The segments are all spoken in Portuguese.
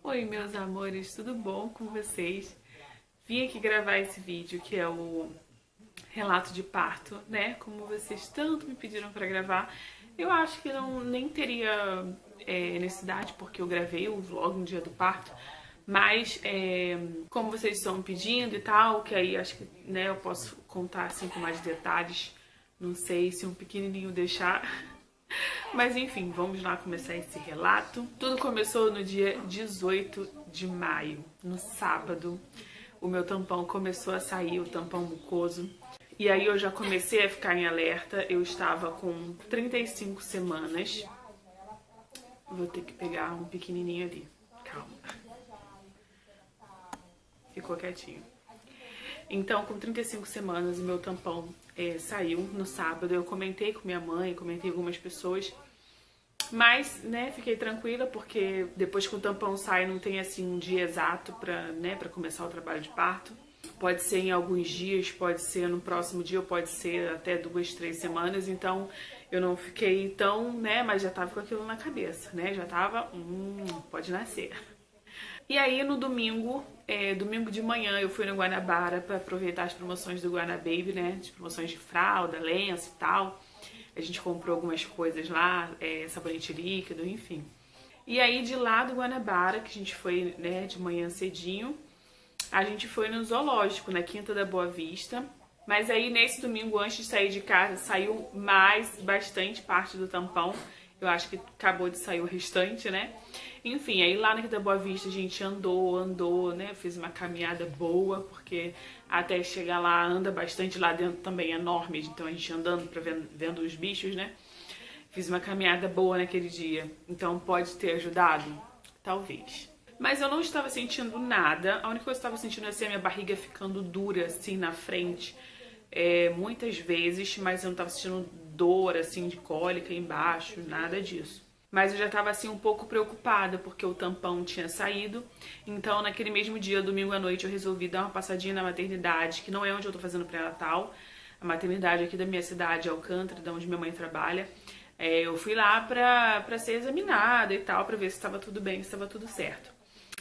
Oi, meus amores, tudo bom com vocês? Vim aqui gravar esse vídeo que é o relato de parto, né? Como vocês tanto me pediram pra gravar, eu acho que não nem teria necessidade porque eu gravei o vlog no dia do parto, mas como vocês estão pedindo e tal, que aí acho que né, eu posso contar assim com mais detalhes. Não sei se um pequenininho deixar. Mas enfim, vamos lá começar esse relato. Tudo começou no dia 18 de maio, no sábado. O meu tampão começou a sair, o tampão mucoso. E aí eu já comecei a ficar em alerta. Eu estava com 35 semanas. Vou ter que pegar um pequenininho ali. Calma. Ficou quietinho. Então, com 35 semanas, o meu tampão saiu no sábado. Eu comentei com minha mãe, comentei com algumas pessoas. Mas, né, fiquei tranquila porque depois que o tampão sai não tem assim um dia exato pra começar o trabalho de parto. Pode ser em alguns dias, pode ser no próximo dia, ou pode ser até 2, 3 semanas. Então eu não fiquei tão, né, mas já tava com aquilo na cabeça, né? Já tava, pode nascer. E aí no domingo, domingo de manhã eu fui no Guanabara pra aproveitar as promoções do Guanababy, né? As promoções de fralda, lenço e tal. A gente comprou algumas coisas lá, sabonete líquido, enfim. E aí de lá do Guanabara, que a gente foi, né, de manhã cedinho, a gente foi no zoológico, na Quinta da Boa Vista. Mas aí nesse domingo, antes de sair de casa, saiu bastante parte do tampão. Eu acho que acabou de sair o restante, né? Enfim, aí lá na Quinta da Boa Vista a gente andou, né? Fiz uma caminhada boa, porque até chegar lá anda bastante, lá dentro também é enorme, então a gente andando vendo os bichos, né? Fiz uma caminhada boa naquele dia, então pode ter ajudado? Talvez. Mas eu não estava sentindo nada, a única coisa que eu estava sentindo é assim, a minha barriga ficando dura assim na frente, muitas vezes, mas eu não estava sentindo dor assim de cólica embaixo, nada disso. Mas eu já estava assim um pouco preocupada porque o tampão tinha saído. Então naquele mesmo dia, domingo à noite, eu resolvi dar uma passadinha na maternidade, que não é onde eu tô fazendo pré-natal. A maternidade aqui da minha cidade, Alcântara, da onde minha mãe trabalha. Eu fui lá pra ser examinada e tal, pra ver se estava tudo bem, se estava tudo certo.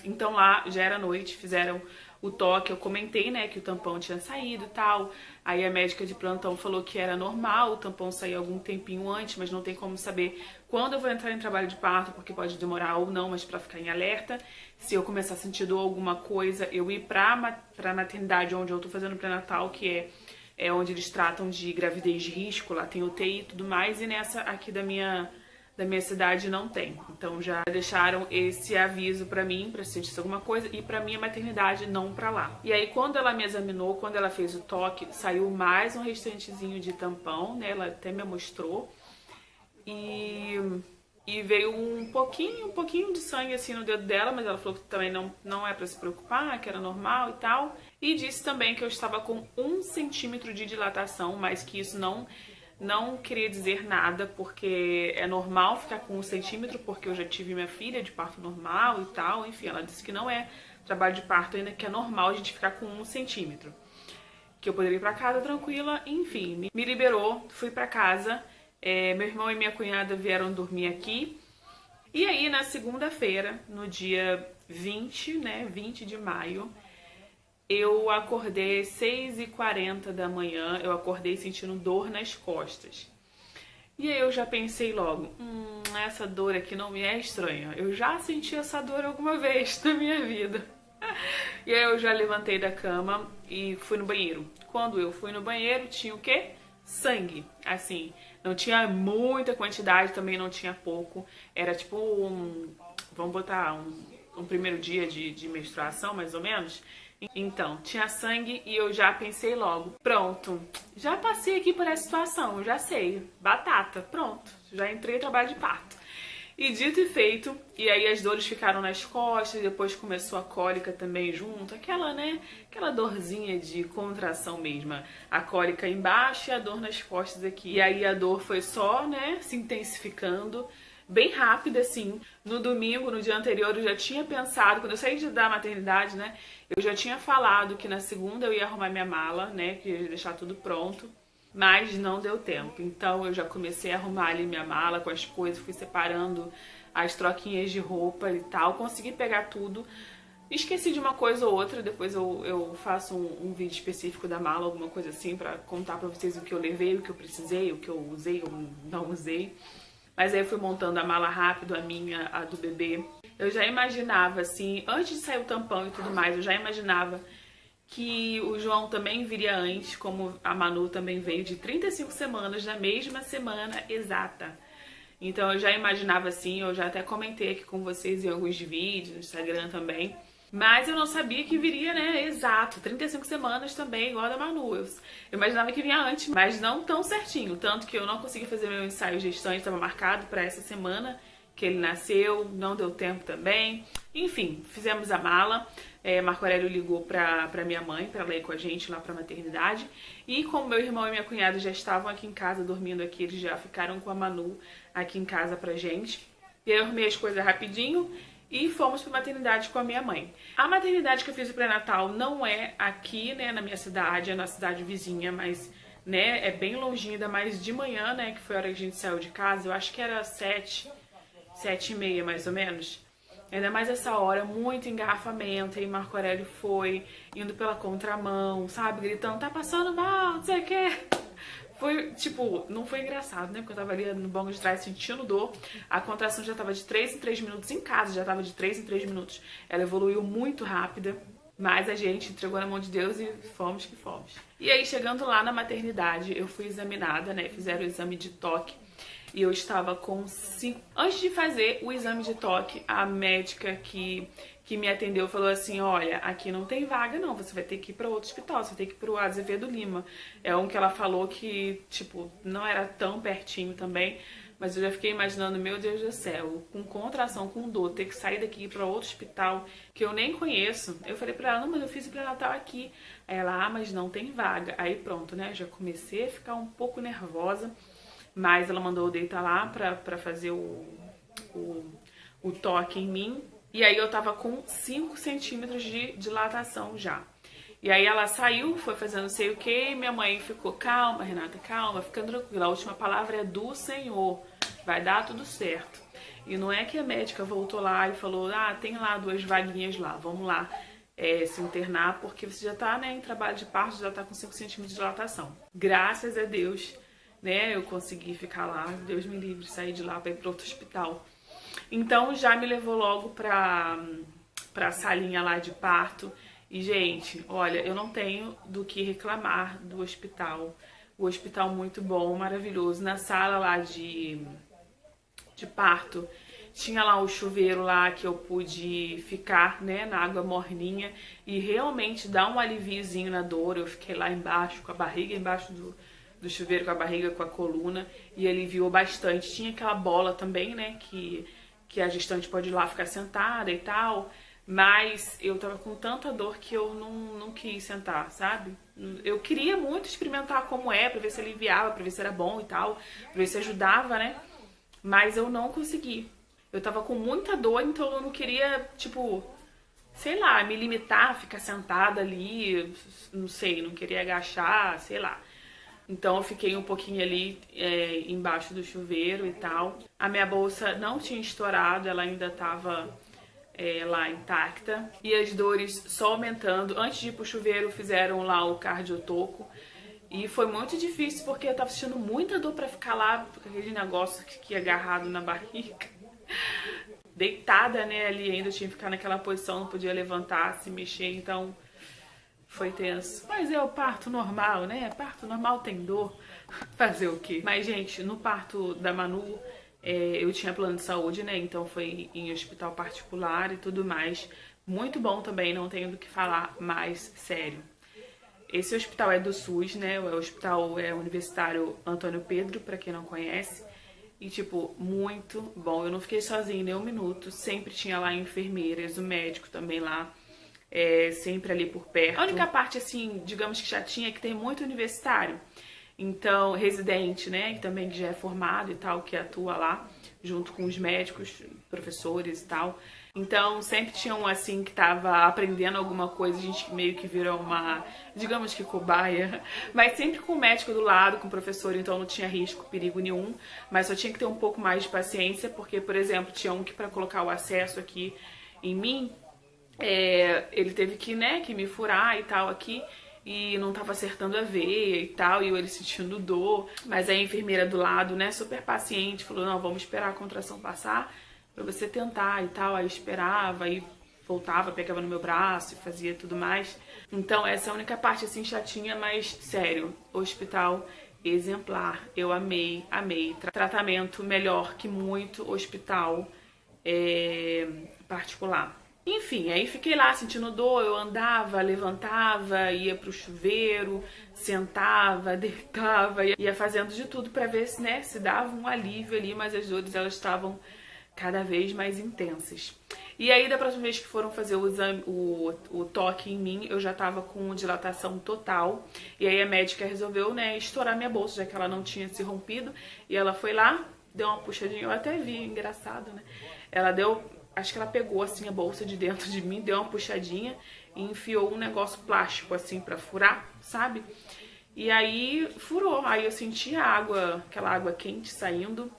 Então lá já era noite, fizeram o toque, eu comentei, né, que o tampão tinha saído e tal. Aí a médica de plantão falou que era normal, o tampão sair algum tempinho antes, mas não tem como saber quando eu vou entrar em trabalho de parto, porque pode demorar ou não, mas pra ficar em alerta. Se eu começar a sentir dor alguma coisa, eu ir pra maternidade onde eu tô fazendo pré-natal, que é onde eles tratam de gravidez de risco, lá tem UTI e tudo mais, e nessa aqui da minha cidade não tem. Então já deixaram esse aviso pra mim, pra se sentir alguma coisa, e pra minha maternidade não pra lá. E aí quando ela me examinou, quando ela fez o toque, saiu mais um restantezinho de tampão, né? Ela até me mostrou. E veio um pouquinho de sangue assim no dedo dela, mas ela falou que também não é pra se preocupar, que era normal e tal. E disse também que eu estava com 1 centímetro de dilatação, mas que isso não queria dizer nada, porque é normal ficar com 1 centímetro, porque eu já tive minha filha de parto normal e tal. Enfim, ela disse que não é trabalho de parto ainda, que é normal a gente ficar com 1 centímetro. Que eu poderia ir pra casa tranquila, enfim. Me liberou, fui pra casa, meu irmão e minha cunhada vieram dormir aqui. E aí, na segunda-feira, no dia 20, né, 20 de maio, eu acordei às 6h40 da manhã, eu acordei sentindo dor nas costas. E aí eu já pensei logo, essa dor aqui não me é estranha. Eu já senti essa dor alguma vez na minha vida. E aí eu já levantei da cama e fui no banheiro. Quando eu fui no banheiro, tinha o quê? Sangue. Assim, não tinha muita quantidade, também não tinha pouco. Era tipo vamos botar um primeiro dia de menstruação, mais ou menos. Então, tinha sangue e eu já pensei logo, pronto, já passei aqui por essa situação, já sei, batata, pronto, já entrei em trabalho de parto. E dito e feito, e aí as dores ficaram nas costas, depois começou a cólica também junto, aquela, né, aquela dorzinha de contração mesmo, a cólica embaixo e a dor nas costas aqui. E aí a dor foi só, né, se intensificando, bem rápida, assim. No domingo, no dia anterior, eu já tinha pensado, quando eu saí da maternidade, né, eu já tinha falado que na segunda eu ia arrumar minha mala, né, que ia deixar tudo pronto, mas não deu tempo. Então eu já comecei a arrumar ali minha mala com as coisas, fui separando as troquinhas de roupa e tal. Consegui pegar tudo. Esqueci de uma coisa ou outra, depois eu faço um vídeo específico da mala, alguma coisa assim, pra contar pra vocês o que eu levei, o que eu precisei, o que eu usei ou não usei. Mas aí eu fui montando a mala rápido, a minha, a do bebê. Eu já imaginava, assim, antes de sair o tampão e tudo mais, eu já imaginava que o João também viria antes, como a Manu também veio de 35 semanas, na mesma semana exata. Então eu já imaginava assim, eu já até comentei aqui com vocês em alguns vídeos, no Instagram também. Mas eu não sabia que viria, né, exato, 35 semanas também, igual a da Manu. Eu imaginava que vinha antes, mas não tão certinho. Tanto que eu não consegui fazer meu ensaio gestante, estava marcado para essa semana que ele nasceu, não deu tempo também. Enfim, fizemos a mala. Marco Aurélio ligou pra minha mãe, pra ela ir com a gente lá pra maternidade. E como meu irmão e minha cunhada já estavam aqui em casa, dormindo aqui, eles já ficaram com a Manu aqui em casa pra gente. E aí eu arrumei as coisas rapidinho e fomos pra maternidade com a minha mãe. A maternidade que eu fiz o pré-natal não é aqui, né, na minha cidade, é na cidade vizinha, mas, né, é bem longinho, ainda mais de manhã, né, que foi a hora que a gente saiu de casa. Eu acho que era 7h30, mais ou menos. Ainda mais essa hora, muito engarrafamento, e Marco Aurélio foi indo pela contramão, sabe, gritando, tá passando mal, não sei o que. Foi, tipo, não foi engraçado, né, porque eu tava ali no banco de trás sentindo dor, a contração já tava de 3 em 3 minutos, em casa já tava de 3 em 3 minutos, ela evoluiu muito rápida, mas a gente entregou na mão de Deus e fomos que fomos. E aí, chegando lá na maternidade, eu fui examinada, né, fizeram o exame de toque, e eu estava com 5... Antes de fazer o exame de toque, a médica que me atendeu falou assim, olha, aqui não tem vaga não, você vai ter que ir para outro hospital, você vai ter que ir pro Azevedo Lima. É um que ela falou que, tipo, não era tão pertinho também, mas eu já fiquei imaginando, meu Deus do céu, com contração, com dor, ter que sair daqui e ir para outro hospital que eu nem conheço. Eu falei para ela, não, mas eu fiz o pré-natal aqui. Aí ela, mas não tem vaga. Aí pronto, né, já comecei a ficar um pouco nervosa. Mas ela mandou eu deitar lá pra fazer o toque em mim. E aí eu tava com 5 centímetros de dilatação já. E aí ela saiu, foi fazendo não sei o que, e minha mãe ficou, calma, Renata, calma, fica tranquila. A última palavra é do Senhor, vai dar tudo certo. E não é que a médica voltou lá e falou, tem lá 2 vaguinhas lá, vamos lá se internar, porque você já tá, né, em trabalho de parto, já tá com 5 centímetros de dilatação. Graças a Deus, né, eu consegui ficar lá, Deus me livre, sair de lá para ir para outro hospital. Então já me levou logo pra salinha lá de parto. E gente, olha, eu não tenho do que reclamar do hospital. O hospital muito bom, maravilhoso. Na sala lá de parto, tinha lá o chuveiro lá que eu pude ficar, né, na água morninha. E realmente dá um aliviozinho na dor. Eu fiquei lá embaixo, com a barriga embaixo do chuveiro, com a barriga, com a coluna, e aliviou bastante. Tinha aquela bola também, né, que a gestante pode ir lá ficar sentada e tal, mas eu tava com tanta dor que eu não quis sentar, sabe? Eu queria muito experimentar como é, pra ver se aliviava, pra ver se era bom e tal, pra ver se ajudava, né, mas eu não consegui. Eu tava com muita dor, então eu não queria, tipo, sei lá, me limitar a ficar sentada ali, não sei, não queria agachar, sei lá. Então eu fiquei um pouquinho ali embaixo do chuveiro e tal. A minha bolsa não tinha estourado, ela ainda tava lá intacta. E as dores só aumentando. Antes de ir pro chuveiro fizeram lá o cardiotoco. E foi muito difícil porque eu tava sentindo muita dor pra ficar lá com aquele negócio que ia agarrado na barriga. Deitada, né, ali ainda, eu tinha que ficar naquela posição, não podia levantar, se mexer, então... Foi tenso. Mas é o parto normal, né? Parto normal tem dor. Fazer o quê? Mas, gente, no parto da Manu, eu tinha plano de saúde, né? Então foi em hospital particular e tudo mais. Muito bom também, não tenho do que falar mais sério. Esse hospital é do SUS, né? O hospital universitário Antônio Pedro, pra quem não conhece. E, tipo, muito bom. Eu não fiquei sozinha nem um minuto. Sempre tinha lá enfermeiras, o médico também lá. Sempre ali por perto. A única parte, assim, digamos que já tinha, que tem muito universitário. Então, residente, né, que também já é formado e tal, que atua lá, junto com os médicos, professores e tal. Então sempre tinha um assim que tava aprendendo alguma coisa, a gente meio que virou uma, digamos que cobaia, mas sempre com o médico do lado, com o professor, então não tinha risco, perigo nenhum, mas só tinha que ter um pouco mais de paciência, porque, por exemplo, tinha um que para colocar o acesso aqui em mim, ele teve que, né, que me furar e tal aqui, e não tava acertando a veia e tal, e eu ele sentindo dor, mas a enfermeira do lado, né, super paciente, falou, não, vamos esperar a contração passar pra você tentar e tal, aí esperava, aí voltava, pegava no meu braço e fazia tudo mais. Então essa é a única parte assim chatinha, mas sério, hospital exemplar, eu amei, amei. Tratamento melhor que muito hospital particular. Enfim, aí fiquei lá sentindo dor, eu andava, levantava, ia pro chuveiro, sentava, deitava, ia fazendo de tudo pra ver se, né, se dava um alívio ali, mas as dores elas estavam cada vez mais intensas. E aí da próxima vez que foram fazer o exame, o toque em mim, eu já tava com dilatação total, e aí a médica resolveu, né, estourar minha bolsa, já que ela não tinha se rompido, e ela foi lá, deu uma puxadinha, eu até vi, engraçado, né, ela deu... Acho que ela pegou assim a bolsa de dentro de mim, deu uma puxadinha e enfiou um negócio plástico assim pra furar, sabe? E aí furou, aí eu senti a água, aquela água quente saindo.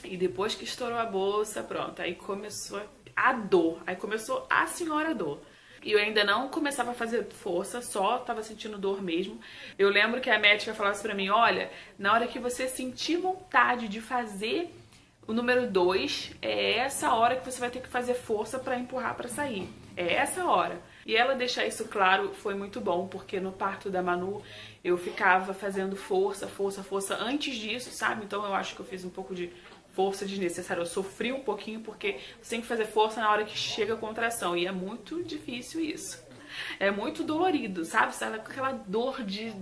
E depois que estourou a bolsa, pronto, aí começou a dor, aí começou a senhora dor. E eu ainda não começava a fazer força, só tava sentindo dor mesmo. Eu lembro que a médica falasse pra mim, olha, na hora que você sentir vontade de fazer o número 2, é essa hora que você vai ter que fazer força pra empurrar pra sair. É essa hora. E ela deixar isso claro foi muito bom, porque no parto da Manu eu ficava fazendo força, força, força antes disso, sabe? Então eu acho que eu fiz um pouco de força desnecessária. Eu sofri um pouquinho porque você tem que fazer força na hora que chega a contração. E é muito difícil isso. É muito dolorido, sabe? Sabe aquela dor de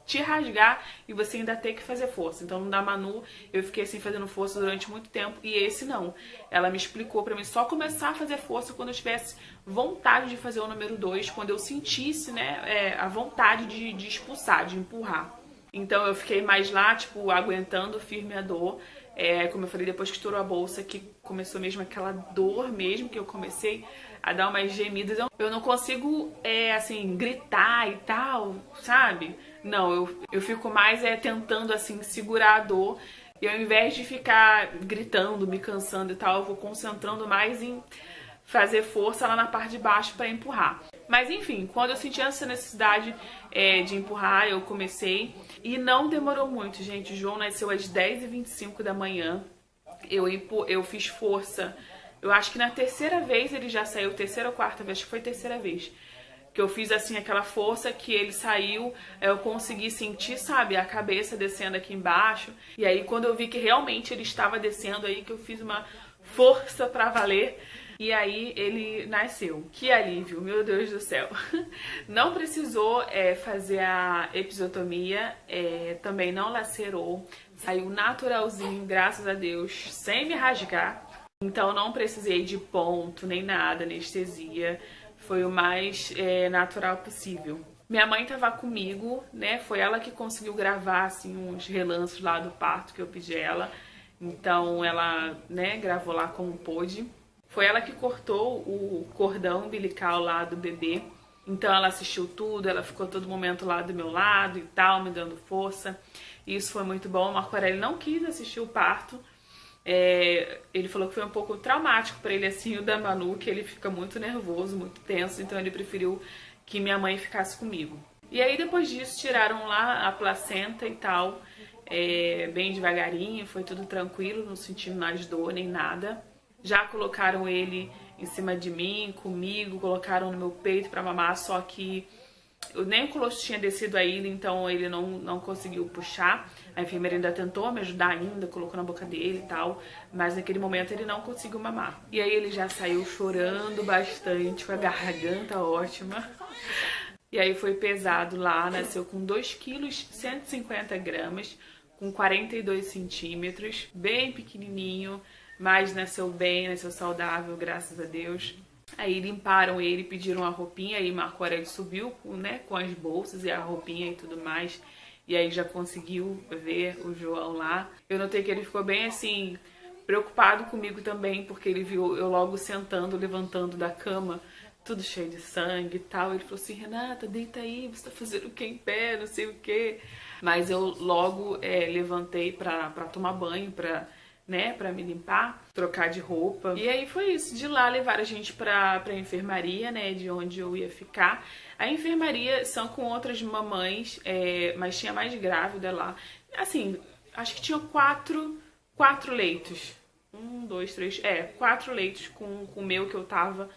te rasgar e você ainda ter que fazer força. Então, no da Manu, eu fiquei assim fazendo força durante muito tempo e esse não. Ela me explicou pra mim só começar a fazer força quando eu tivesse vontade de fazer o número 2, quando eu sentisse, né, a vontade de expulsar, de empurrar. Então, eu fiquei mais lá, tipo, aguentando firme a dor. Como eu falei, depois que estourou a bolsa, que começou mesmo aquela dor mesmo, que eu comecei a dar umas gemidas. Eu não consigo, assim, gritar e tal, sabe? Não, eu fico mais tentando, assim, segurar a dor. E ao invés de ficar gritando, me cansando e tal, eu vou concentrando mais em fazer força lá na parte de baixo para empurrar. Mas enfim, quando eu senti essa necessidade de empurrar, eu comecei. E não demorou muito, gente. O João nasceu às 10h25 da manhã. Eu fiz força. Eu acho que na terceira vez ele já saiu, terceira ou quarta vez, acho que foi terceira vez. Que eu fiz assim aquela força que ele saiu, eu consegui sentir, sabe, a cabeça descendo aqui embaixo. E aí quando eu vi que realmente ele estava descendo, aí que eu fiz uma força pra valer. E aí ele nasceu. Que alívio, meu Deus do céu. Não precisou fazer a episiotomia, também não lacerou. Saiu naturalzinho, graças a Deus, sem me rasgar. Então não precisei de ponto, nem nada, anestesia. Foi o mais natural possível. Minha mãe tava comigo, né? Foi ela que conseguiu gravar, assim, uns relances lá do parto que eu pedi ela. Então ela, né, gravou lá como pôde. Foi ela que cortou o cordão umbilical lá do bebê. Então ela assistiu tudo, ela ficou todo momento lá do meu lado e tal, me dando força. E isso foi muito bom. O Marco Aurélio não quis assistir o parto. Ele falou que foi um pouco traumático para ele, assim, o da Manu, que ele fica muito nervoso, muito tenso. Então ele preferiu que minha mãe ficasse comigo. E aí depois disso tiraram lá a placenta e tal, bem devagarinho, foi tudo tranquilo, não senti mais dor nem nada. Já colocaram ele em cima de mim, comigo, colocaram no meu peito pra mamar, só que nem o colosso tinha descido ainda, então ele não conseguiu puxar. A enfermeira ainda tentou me ajudar ainda, colocou na boca dele e tal, mas naquele momento ele não conseguiu mamar. E aí ele já saiu chorando bastante, com a garganta ótima. E aí foi pesado lá, nasceu com 2 quilos, 150 gramas, com 42 centímetros, bem pequenininho. Mas nasceu bem, nasceu saudável, graças a Deus. Aí limparam ele, pediram a roupinha, aí Marco Aurélio subiu, né, com as bolsas e a roupinha e tudo mais. E aí já conseguiu ver o João lá. Eu notei que ele ficou bem assim, preocupado comigo também, porque ele viu eu logo sentando, levantando da cama, tudo cheio de sangue e tal. Ele falou assim, Renata, deita aí, você tá fazendo o que em pé, não sei o que. Mas eu logo levantei pra tomar banho, pra me limpar, trocar de roupa. E aí foi isso. De lá levaram a gente pra enfermaria, né, de onde eu ia ficar. A enfermaria são com outras mamães, mas tinha mais grávida lá. Assim, acho que tinha quatro leitos. 1, 2, 3, 4 leitos com o meu que eu tava.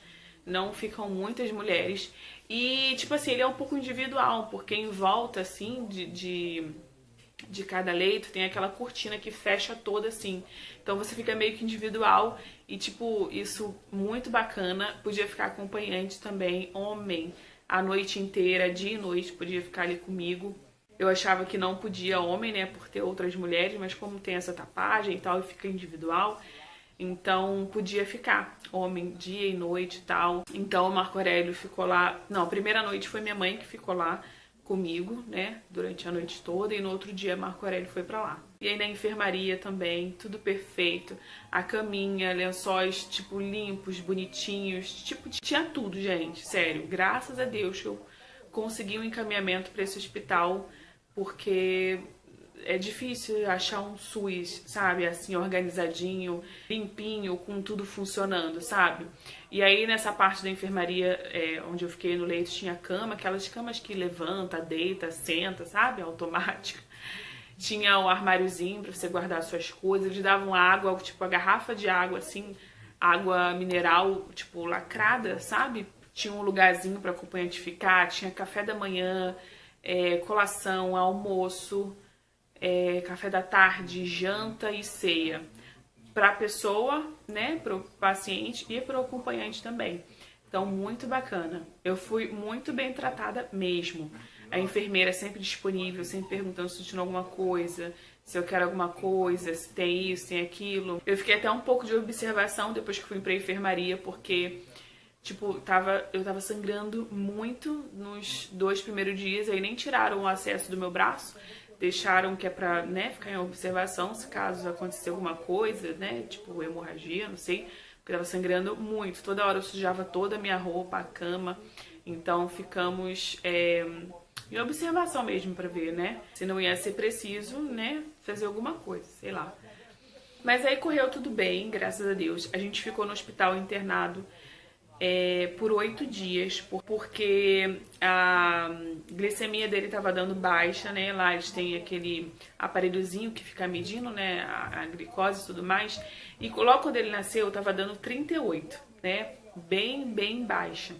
Não ficam muitas mulheres. E, tipo assim, ele é um pouco individual, porque em volta, assim, de cada leito tem aquela cortina que fecha toda, assim. Então você fica meio que individual e, tipo, isso muito bacana. Podia ficar acompanhante também, homem, a noite inteira, dia e noite, podia ficar ali comigo. Eu achava que não podia homem, né, por ter outras mulheres, mas como tem essa tapagem e tal, e fica individual, então podia ficar homem dia e noite e tal. Então o Marco Aurélio ficou lá. Não, a primeira noite foi minha mãe que ficou lá comigo, né, durante a noite toda, e no outro dia Marco Aurélio foi pra lá. E aí na enfermaria também, tudo perfeito, a caminha, lençóis, tipo, limpos, bonitinhos, tipo, tinha tudo, gente, sério, graças a Deus que eu consegui um encaminhamento pra esse hospital, porque é difícil achar um SUS, sabe, assim, organizadinho, limpinho, com tudo funcionando, sabe? E aí nessa parte da enfermaria, onde eu fiquei no leito, tinha cama, aquelas camas que levanta, deita, senta, sabe, automática. Tinha o armáriozinho pra você guardar suas coisas, eles davam água, tipo a garrafa de água, assim, água mineral, tipo, lacrada, sabe? Tinha um lugarzinho pra acompanhante ficar, tinha café da manhã, colação, almoço, café da tarde, janta e ceia. Para a pessoa, né, para o paciente e para o acompanhante também. Então, muito bacana. Eu fui muito bem tratada mesmo. A enfermeira sempre disponível, sempre perguntando se eu tinha alguma coisa, se eu quero alguma coisa, se tem isso, tem aquilo. Eu fiquei até um pouco de observação depois que fui pra enfermaria, porque, tipo, eu tava sangrando muito nos 2 primeiros dias, aí nem tiraram o acesso do meu braço, deixaram que é pra, né, ficar em observação se caso acontecer alguma coisa, né, tipo hemorragia, não sei, porque tava sangrando muito. Toda hora eu sujava toda a minha roupa, a cama, então ficamos em observação mesmo pra ver, né, se não ia ser preciso, né, fazer alguma coisa, sei lá. Mas aí correu tudo bem, graças a Deus. A gente ficou no hospital internado por 8 dias, porque a glicemia dele estava dando baixa, né? Lá eles têm aquele aparelhozinho que fica medindo, né, a glicose e tudo mais. E logo quando ele nasceu, estava dando 38, né? Bem baixa.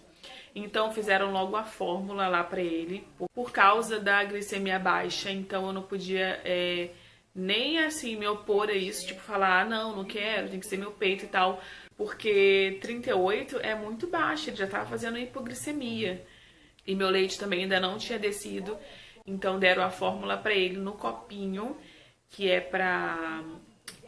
Então fizeram logo a fórmula lá para ele, por causa da glicemia baixa. Então eu não podia nem assim me opor a isso, tipo falar, ah, não quero, tem que ser meu peito e tal. Porque 38 é muito baixo, ele já estava fazendo hipoglicemia. E meu leite também ainda não tinha descido. Então deram a fórmula para ele no copinho, que é pra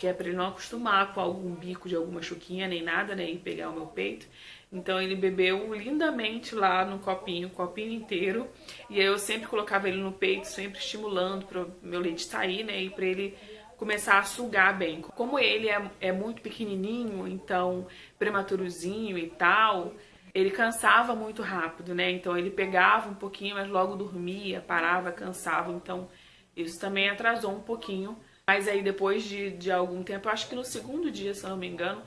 ele não acostumar com algum bico de alguma chuquinha nem nada, né? E pegar o meu peito. Então ele bebeu lindamente lá no copinho, o copinho inteiro. E aí eu sempre colocava ele no peito, sempre estimulando para o meu leite sair, né? E para ele começar a sugar bem. Como ele é muito pequenininho, então prematurozinho e tal, ele cansava muito rápido, né? Então ele pegava um pouquinho, mas logo dormia, parava, cansava. Então isso também atrasou um pouquinho. Mas aí depois de algum tempo, eu acho que no 2º dia, se eu não me engano,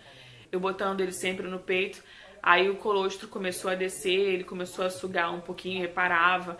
eu botando ele sempre no peito, aí o colostro começou a descer, ele começou a sugar um pouquinho, reparava,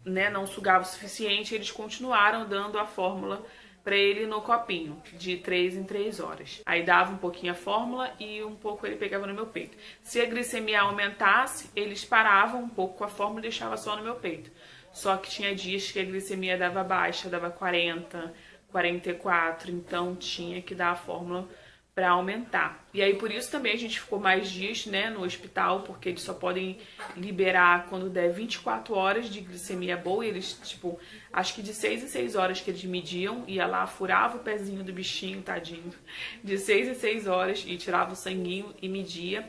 né? Não sugava o suficiente, eles continuaram dando a fórmula para ele no copinho, de 3 em 3 horas. Aí dava um pouquinho a fórmula e um pouco ele pegava no meu peito. Se a glicemia aumentasse, eles paravam um pouco com a fórmula e deixava só no meu peito. Só que tinha dias que a glicemia dava baixa, dava 40, 44, então tinha que dar a fórmula para aumentar. E aí por isso também a gente ficou mais dias, né, no hospital, porque eles só podem liberar quando der 24 horas de glicemia boa. E eles, tipo, acho que de 6 em 6 horas que eles mediam, ia lá, furava o pezinho do bichinho, tadinho, de 6 em 6 horas e tirava o sanguinho e media.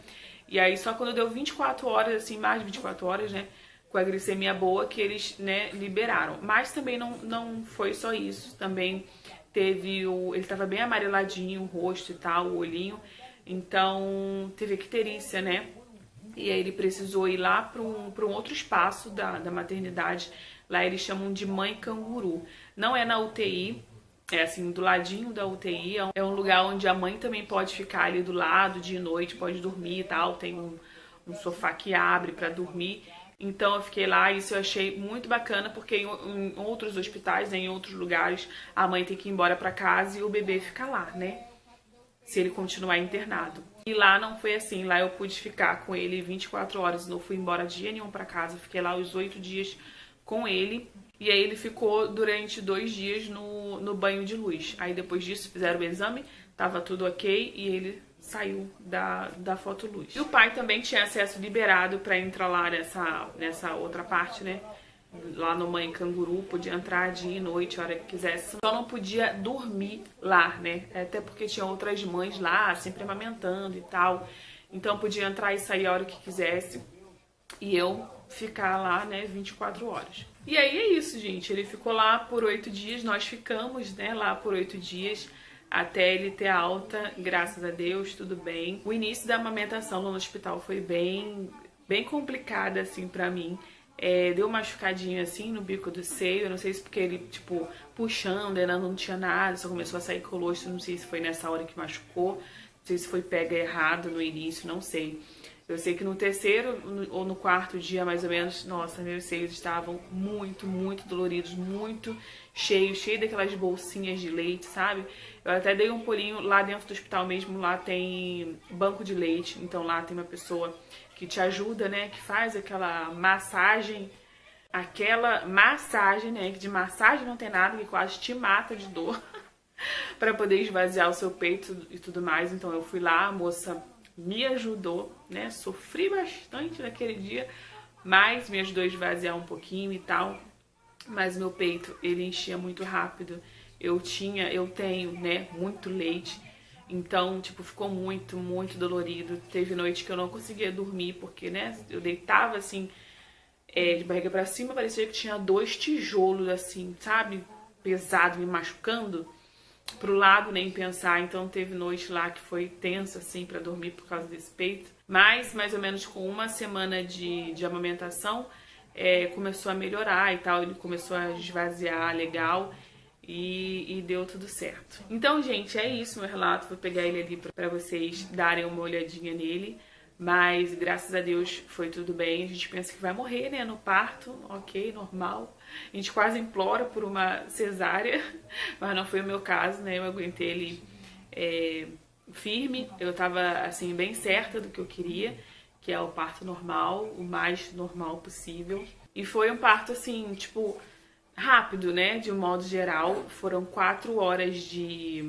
E aí só quando deu 24 horas, assim, mais de 24 horas, né, com a glicemia boa, que eles, né, liberaram. Mas também não foi só isso, também ele tava bem amareladinho, o rosto e tal, o olhinho. Então, teve icterícia, né? E aí ele precisou ir lá para um outro espaço da maternidade. Lá eles chamam de mãe canguru. Não é na UTI, é assim, do ladinho da UTI. É um lugar onde a mãe também pode ficar ali do lado, de noite, pode dormir e tal. Tem um sofá que abre para dormir. Então eu fiquei lá e isso eu achei muito bacana, porque em outros hospitais, né, em outros lugares, a mãe tem que ir embora para casa e o bebê fica lá, né? Se ele continuar internado. E lá não foi assim, lá eu pude ficar com ele 24 horas, não fui embora dia nenhum para casa, fiquei lá os 8 dias com ele. E aí ele ficou durante 2 dias no banho de luz. Aí depois disso fizeram o exame, tava tudo ok e ele saiu da fotoluz. E o pai também tinha acesso liberado para entrar lá nessa outra parte, né? Lá no Mãe Canguru, podia entrar dia e noite, a hora que quisesse. Só não podia dormir lá, né? Até porque tinha outras mães lá, sempre amamentando e tal. Então podia entrar e sair a hora que quisesse. E eu ficar lá, né, 24 horas. E aí é isso, gente. Ele ficou lá por 8 dias, nós ficamos, né, lá por 8 dias. Até ele ter alta, graças a Deus, tudo bem. O início da amamentação no hospital foi bem complicado, assim, pra mim. Deu uma machucadinha, assim, no bico do seio. Eu não sei se porque ele, tipo, puxando, ainda não tinha nada, só começou a sair colostro. Não sei se foi nessa hora que machucou. Não sei se foi pega errado no início, não sei. Eu sei que no terceiro ou no quarto dia, mais ou menos, nossa, meus seios estavam muito doloridos, muito cheios daquelas bolsinhas de leite, sabe? Eu até dei um pulinho lá dentro do hospital mesmo, lá tem banco de leite, então lá tem uma pessoa que te ajuda, né, que faz aquela massagem, né, que de massagem não tem nada, que quase te mata de dor, para poder esvaziar o seu peito e tudo mais. Então eu fui lá, a moça me ajudou, né? Sofri bastante naquele dia, mas me ajudou a esvaziar um pouquinho e tal. Mas meu peito, ele enchia muito rápido. Eu tenho, né, muito leite. Então, tipo, ficou muito dolorido. Teve noite que eu não conseguia dormir, porque, né, eu deitava assim, de barriga pra cima, parecia que tinha 2 tijolos, assim, sabe? Pesado, me machucando. Pro lado nem pensar, então teve noite lá que foi tenso assim pra dormir por causa desse peito, mas mais ou menos com 1 semana de amamentação começou a melhorar e tal, ele começou a esvaziar legal e deu tudo certo. Então, gente, é isso meu relato, vou pegar ele ali pra vocês darem uma olhadinha nele. Mas, graças a Deus, foi tudo bem. A gente pensa que vai morrer, né, no parto, ok, normal. A gente quase implora por uma cesárea, mas não foi o meu caso, né? Eu aguentei ele firme. Eu tava, assim, bem certa do que eu queria, que é o parto normal, o mais normal possível. E foi um parto, assim, tipo, rápido, né, de um modo geral. Foram 4 horas de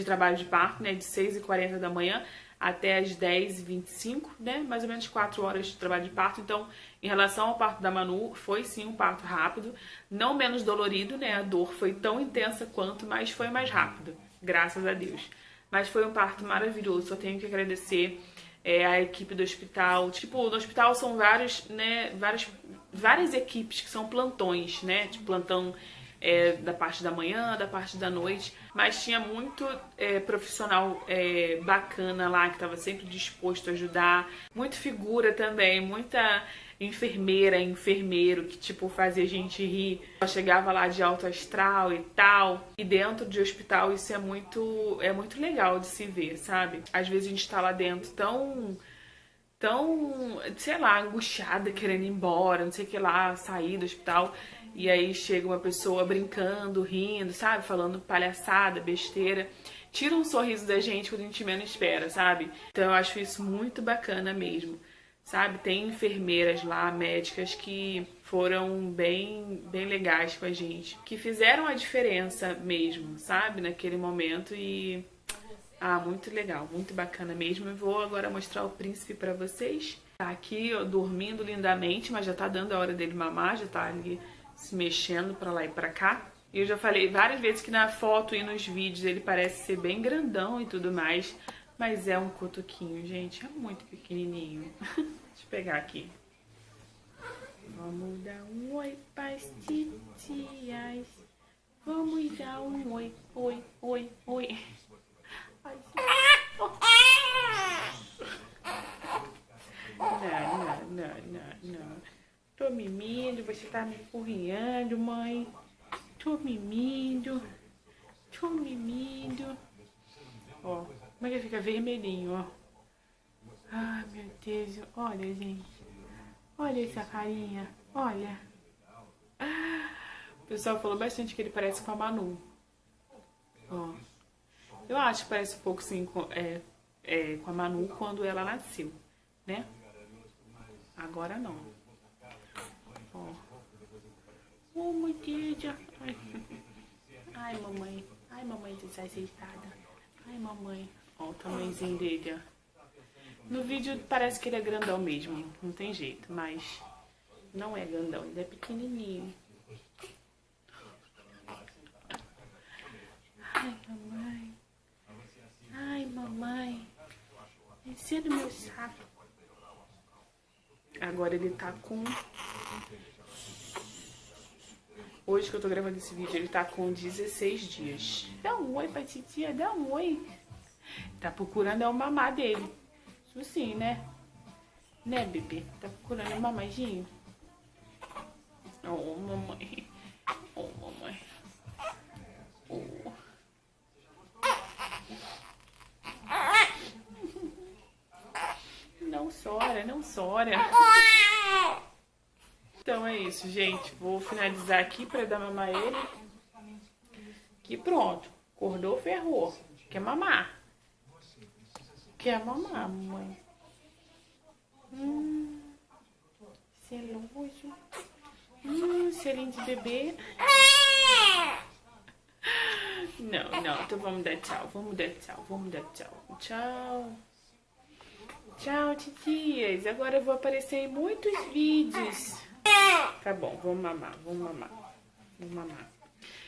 trabalho de parto, né, de 6h40 da manhã até as 10h25, né? Mais ou menos 4 horas de trabalho de parto. Então, em relação ao parto da Manu, foi sim um parto rápido, não menos dolorido, né? A dor foi tão intensa quanto, mas foi mais rápido, graças a Deus. Mas foi um parto maravilhoso, só tenho que agradecer a equipe do hospital. Tipo, no hospital são várias equipes que são plantões, né? Tipo, plantão da parte da manhã, da parte da noite, mas tinha muito profissional bacana lá, que estava sempre disposto a ajudar, muito figura também, muita enfermeira, enfermeiro, que tipo fazia a gente rir. Eu chegava lá de alto astral e tal, e dentro de hospital isso é muito legal de se ver, sabe? Às vezes a gente tá lá dentro tão, sei lá, angustiada, querendo ir embora, não sei o que lá, sair do hospital. E aí chega uma pessoa brincando, rindo, sabe? Falando palhaçada, besteira. Tira um sorriso da gente quando a gente menos espera, sabe? Então eu acho isso muito bacana mesmo, sabe? Tem enfermeiras lá, médicas, que foram bem legais com a gente. Que fizeram a diferença mesmo, sabe? Naquele momento e... muito legal, muito bacana mesmo. Eu vou agora mostrar o príncipe pra vocês. Tá aqui, ó, dormindo lindamente, mas já tá dando a hora dele mamar, já tá ali se mexendo pra lá e pra cá. E eu já falei várias vezes que na foto e nos vídeos ele parece ser bem grandão e tudo mais, mas é um cotoquinho, gente, é muito pequenininho. Deixa eu pegar aqui. Vamos dar um oi pras titias. Vamos dar um oi, oi, oi, oi. Ai, não. Tô mimindo, você tá me empurrinhando, mãe. Tô mimindo. Ó, como é que fica vermelhinho, ó. Ai, meu Deus. Olha, gente. Olha essa carinha. Olha. O pessoal falou bastante que ele parece com a Manu. Ó. Eu acho que parece um pouco sim com a Manu quando ela nasceu, né? Agora não. Ó. Oh, meu Deus. Ai, mamãe. Ai, mamãe desajeitada. Ai, mamãe. Ó o tamanhozinho dele, ó. No vídeo parece que ele é grandão mesmo. Não tem jeito, mas não é grandão. Ele é pequenininho. Ai, mamãe. Ai, mamãe. Descendo meu saco. Agora ele tá com... Hoje que eu tô gravando esse vídeo, ele tá com 16 dias. Dá um oi pra titia, dá um oi. Tá procurando o mamá dele. Isso sim, né? Né, bebê? Tá procurando o mamadinho? Oh, mamãe. Oh, mamãe. Oh. Não chora, não chora. Então é isso, gente. Vou finalizar aqui pra dar mamar ele. Que pronto. Acordou, ferrou. Quer mamar? Quer mamar, mamãe? Seloso. Cheirinho de bebê. Não. Então vamos dar tchau. Tchau. Tchau, titias. Agora eu vou aparecer em muitos vídeos. Tá bom, vamos mamar.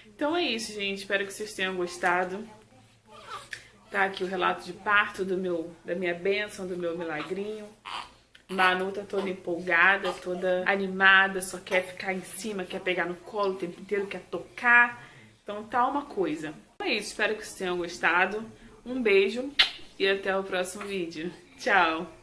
Então é isso, gente. Espero que vocês tenham gostado. Tá aqui o relato de parto da minha bênção, do meu milagrinho. Manu tá toda empolgada, toda animada, só quer ficar em cima, quer pegar no colo o tempo inteiro, quer tocar. Então tá uma coisa. Então é isso, espero que vocês tenham gostado. Um beijo e até o próximo vídeo. Tchau!